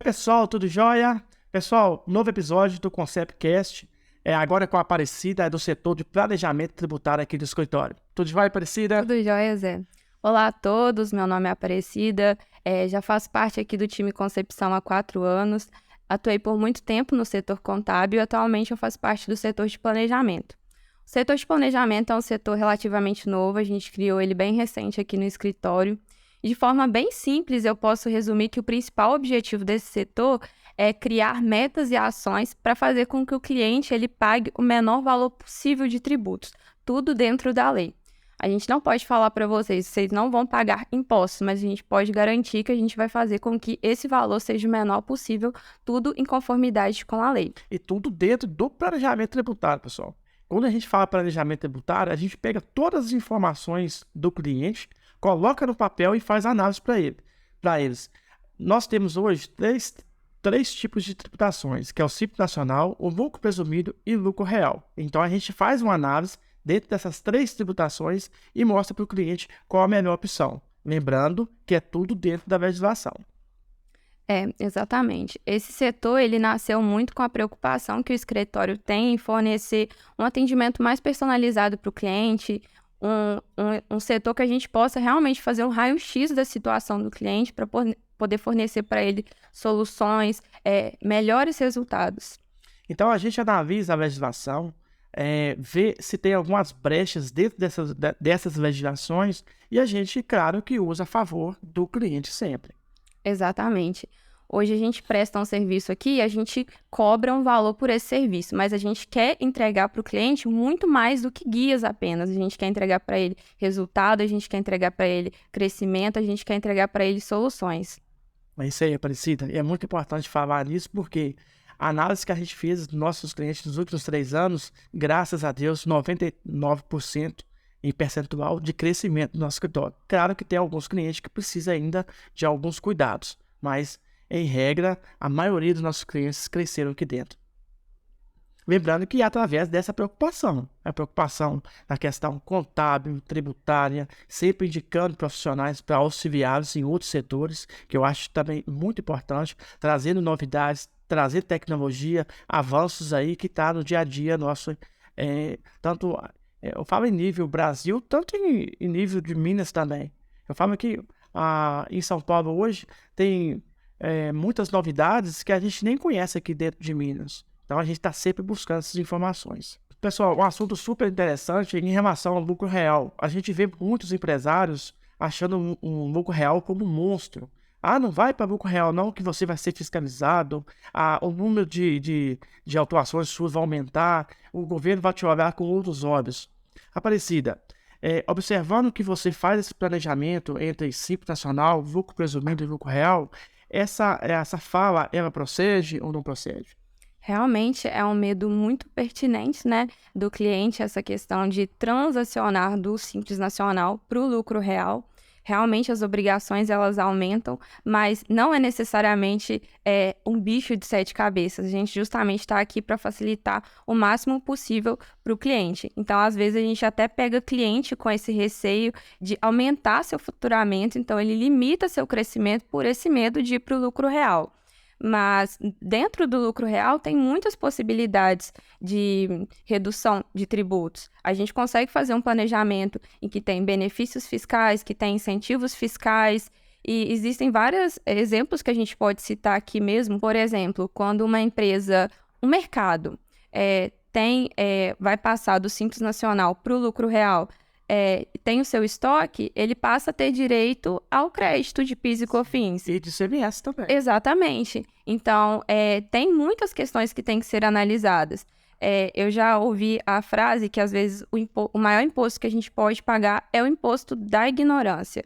Pessoal, tudo jóia? Pessoal, novo episódio do Conceptcast, agora com a Aparecida, do setor de planejamento tributário aqui do escritório. Tudo jóia, Aparecida? Tudo jóia, Zé. Olá a todos, meu nome é Aparecida, já faço parte aqui do time Concepção há 4 anos, atuei por muito tempo no setor contábil e atualmente eu faço parte do setor de planejamento. O setor de planejamento é um setor relativamente novo, a gente criou ele bem recente aqui no escritório. De forma bem simples, eu posso resumir que o principal objetivo desse setor é criar metas e ações para fazer com que o cliente ele pague o menor valor possível de tributos, tudo dentro da lei. A gente não pode falar para vocês não vão pagar impostos, mas a gente pode garantir que a gente vai fazer com que esse valor seja o menor possível, tudo em conformidade com a lei. E tudo dentro do planejamento tributário, pessoal. Quando a gente fala planejamento tributário, a gente pega todas as informações do cliente, coloca no papel e faz análise para eles. Nós temos hoje três tipos de tributações, que é o Simples Nacional, o lucro presumido e o lucro real. Então a gente faz uma análise dentro dessas 3 tributações e mostra para o cliente qual a melhor opção. Lembrando que é tudo dentro da legislação. Exatamente. Esse setor, ele nasceu muito com a preocupação que o escritório tem em fornecer um atendimento mais personalizado para o cliente, um setor que a gente possa realmente fazer um raio-x da situação do cliente para poder fornecer para ele soluções, melhores resultados. Então a gente analisa a legislação, vê se tem algumas brechas dentro dessas legislações e a gente, claro, que usa a favor do cliente sempre. Exatamente. Hoje a gente presta um serviço aqui e a gente cobra um valor por esse serviço, mas a gente quer entregar para o cliente muito mais do que guias apenas. A gente quer entregar para ele resultado, a gente quer entregar para ele crescimento, a gente quer entregar para ele soluções. É isso aí, Aparecida. E é muito importante falar nisso porque a análise que a gente fez dos nossos clientes nos últimos 3 anos, graças a Deus, 99% em percentual de crescimento do nosso escritório. Claro que tem alguns clientes que precisam ainda de alguns cuidados, mas, em regra, a maioria dos nossos clientes cresceram aqui dentro. Lembrando que através dessa preocupação, a preocupação na questão contábil, tributária, sempre indicando profissionais para auxiliá-los em outros setores, que eu acho também muito importante, trazendo novidades, trazendo tecnologia, avanços aí que está no dia a dia nosso, eu falo em nível Brasil, tanto em nível de Minas também. Eu falo que em São Paulo hoje tem muitas novidades que a gente nem conhece aqui dentro de Minas. Então a gente está sempre buscando essas informações. Pessoal, um assunto super interessante em relação ao lucro real. A gente vê muitos empresários achando um lucro real como um monstro. Não vai para lucro real não, que você vai ser fiscalizado, o número de autuações suas vai aumentar, o governo vai te olhar com outros olhos. Aparecida, observando que você faz esse planejamento entre Simples Nacional, lucro presumido e lucro real, essa fala, ela procede ou não procede? Realmente é um medo muito pertinente, né, do cliente, essa questão de transacionar do Simples Nacional para o lucro real. Realmente as obrigações elas aumentam, mas não é necessariamente um bicho de 7 cabeças. A gente justamente está aqui para facilitar o máximo possível para o cliente. Então, às vezes, a gente até pega cliente com esse receio de aumentar seu faturamento, então ele limita seu crescimento por esse medo de ir para o lucro real. Mas dentro do lucro real tem muitas possibilidades de redução de tributos. A gente consegue fazer um planejamento em que tem benefícios fiscais, que tem incentivos fiscais, e existem vários exemplos que a gente pode citar aqui mesmo. Por exemplo, quando uma empresa, um mercado, vai passar do Simples Nacional para o lucro real, tem o seu estoque, ele passa a ter direito ao crédito de PIS e COFINS. E de CMS também. Exatamente. Então, tem muitas questões que têm que ser analisadas. Eu já ouvi a frase que, às vezes, o maior imposto que a gente pode pagar é o imposto da ignorância.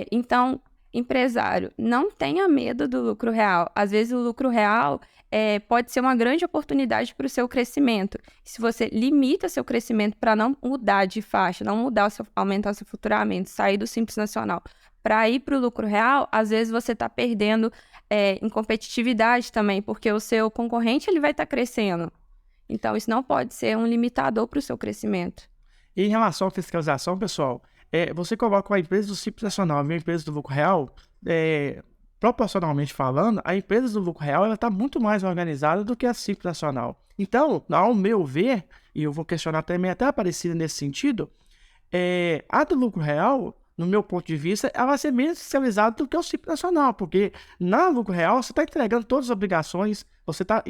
Então, empresário, não tenha medo do lucro real. Às vezes, o lucro real pode ser uma grande oportunidade para o seu crescimento. Se você limita seu crescimento para não mudar de faixa, não aumentar seu faturamento, sair do Simples Nacional para ir para o lucro real, às vezes você está perdendo em competitividade também, porque o seu concorrente ele vai estar crescendo. Então, isso não pode ser um limitador para o seu crescimento. E em relação à fiscalização, pessoal, você coloca uma empresa do Simples Nacional e uma empresa do lucro real, proporcionalmente falando, a empresa do lucro real está muito mais organizada do que a Simples Nacional. Então, ao meu ver, e eu vou questionar também até a Aparecida nesse sentido, a do lucro real, no meu ponto de vista, ela vai ser menos fiscalizada do que o Simples Nacional, porque na lucro real você está entregando todas as obrigações, você está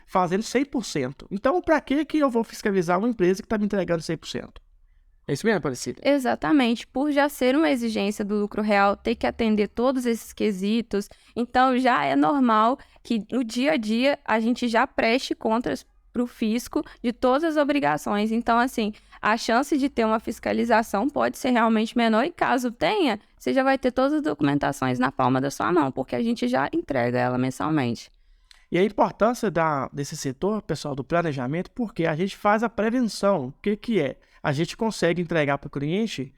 fazendo 100%. Então, para que eu vou fiscalizar uma empresa que está me entregando 100%? É isso mesmo, Aparecida? Exatamente, por já ser uma exigência do lucro real ter que atender todos esses quesitos, então já é normal que no dia a dia a gente já preste contas para o fisco de todas as obrigações. Então, assim, a chance de ter uma fiscalização pode ser realmente menor e caso tenha, você já vai ter todas as documentações na palma da sua mão, porque a gente já entrega ela mensalmente. E a importância desse setor, pessoal, do planejamento, porque a gente faz a prevenção. O que é? A gente consegue entregar para o cliente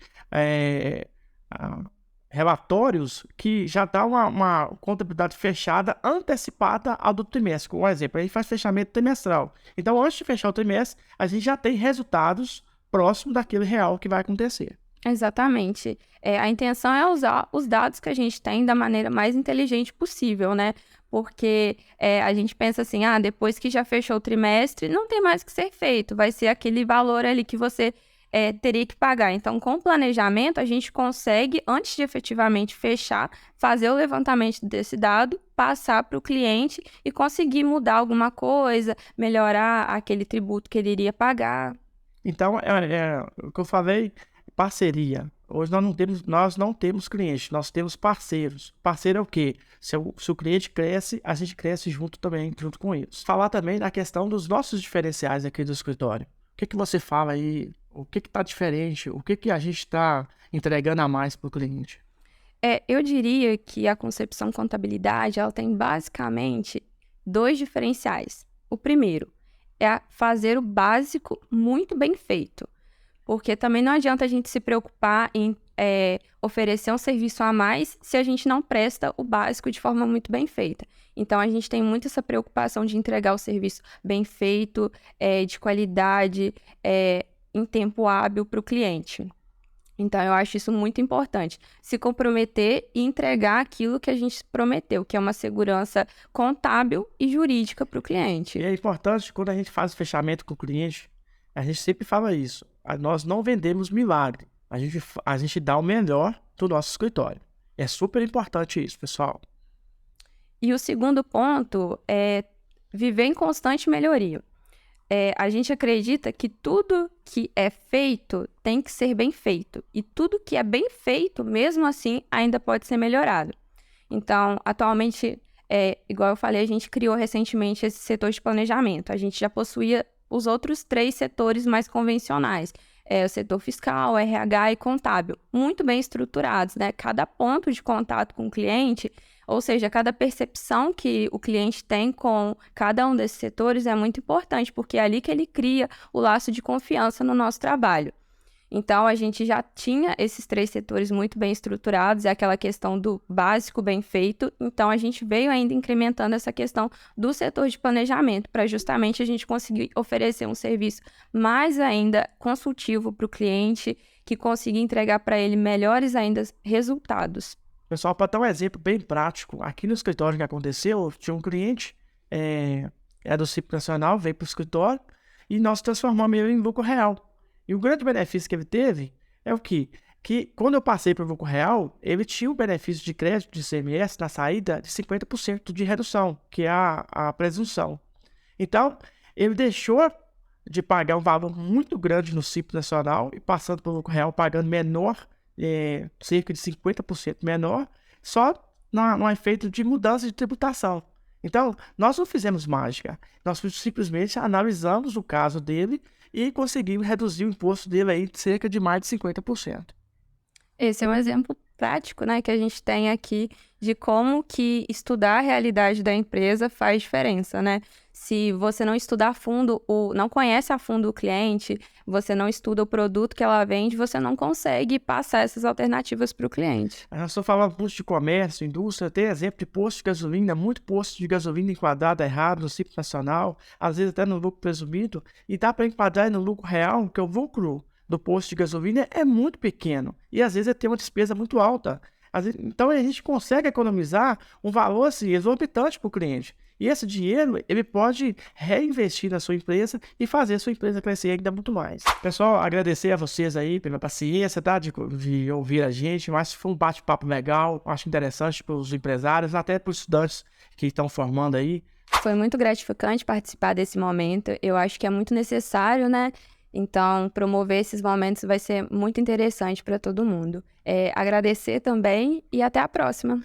relatórios que já dá uma contabilidade fechada antecipada ao do trimestre. Por exemplo, a gente faz fechamento trimestral. Então, antes de fechar o trimestre, a gente já tem resultados próximos daquele real que vai acontecer. Exatamente. A intenção é usar os dados que a gente tem da maneira mais inteligente possível, né? Porque a gente pensa assim, depois que já fechou o trimestre, não tem mais o que ser feito, vai ser aquele valor ali que você teria que pagar. Então, com o planejamento, a gente consegue, antes de efetivamente fechar, fazer o levantamento desse dado, passar para o cliente e conseguir mudar alguma coisa, melhorar aquele tributo que ele iria pagar. Então, o que eu falei, parceria. Hoje nós não temos clientes, nós temos parceiros. Parceiro é o quê? Se o cliente cresce, a gente cresce junto também, junto com eles. Falar também da questão dos nossos diferenciais aqui do escritório. O que você fala aí? O que está diferente? O que a gente está entregando a mais para o cliente? Eu diria que a concepção contabilidade, ela tem basicamente 2 diferenciais. O primeiro é fazer o básico muito bem feito. Porque também não adianta a gente se preocupar em oferecer um serviço a mais se a gente não presta o básico de forma muito bem feita. Então, a gente tem muito essa preocupação de entregar o serviço bem feito, de qualidade, em tempo hábil para o cliente. Então, eu acho isso muito importante. Se comprometer e entregar aquilo que a gente prometeu, que é uma segurança contábil e jurídica para o cliente. E é importante, quando a gente faz o fechamento com o cliente, a gente sempre fala isso. Nós não vendemos milagre. A gente dá o melhor do nosso escritório. É super importante isso, pessoal. E o segundo ponto é viver em constante melhoria. A gente acredita que tudo que é feito tem que ser bem feito. E tudo que é bem feito, mesmo assim, ainda pode ser melhorado. Então, atualmente, igual eu falei, a gente criou recentemente esse setor de planejamento. A gente já possuía os outros 3 setores mais convencionais. O setor fiscal, RH e contábil, muito bem estruturados, né? Cada ponto de contato com o cliente, ou seja, cada percepção que o cliente tem com cada um desses setores é muito importante, porque é ali que ele cria o laço de confiança no nosso trabalho. Então, a gente já tinha esses 3 setores muito bem estruturados, é aquela questão do básico bem feito. Então, a gente veio ainda incrementando essa questão do setor de planejamento, para justamente a gente conseguir oferecer um serviço mais ainda consultivo para o cliente, que consiga entregar para ele melhores ainda resultados. Pessoal, para dar um exemplo bem prático, aqui no escritório que aconteceu, tinha um cliente, do Simples Nacional, veio para o escritório e nós transformamos ele em lucro real. E o grande benefício que ele teve é o quê? Que quando eu passei para o lucro real, ele tinha o benefício de crédito de ICMS na saída de 50% de redução, que é a presunção. Então, ele deixou de pagar um valor muito grande no Simples Nacional e passando para o lucro real pagando menor, cerca de 50% menor, só no efeito de mudança de tributação. Então, nós não fizemos mágica, nós simplesmente analisamos o caso dele e conseguimos reduzir o imposto dele aí de cerca de mais de 50%. Esse é um exemplo prático, né, que a gente tem aqui de como que estudar a realidade da empresa faz diferença, né? Se você não estudar a fundo, não conhece a fundo o cliente, você não estuda o produto que ela vende, você não consegue passar essas alternativas para o cliente. Nós estamos falando muito de comércio, indústria, tem exemplo de posto de gasolina, muito posto de gasolina enquadrado errado no Simples Nacional, às vezes até no lucro presumido, e dá para enquadrar no lucro real, que o lucro do posto de gasolina é muito pequeno, e às vezes tem uma despesa muito alta. Então a gente consegue economizar um valor assim, exorbitante para o cliente. E esse dinheiro, ele pode reinvestir na sua empresa e fazer a sua empresa crescer ainda muito mais. Pessoal, agradecer a vocês aí pela paciência, tá? De ouvir a gente, mas foi um bate-papo legal, acho interessante para os empresários, até para os estudantes que estão formando aí. Foi muito gratificante participar desse momento. Eu acho que é muito necessário, né? Então, promover esses momentos vai ser muito interessante para todo mundo. Agradecer também e até a próxima.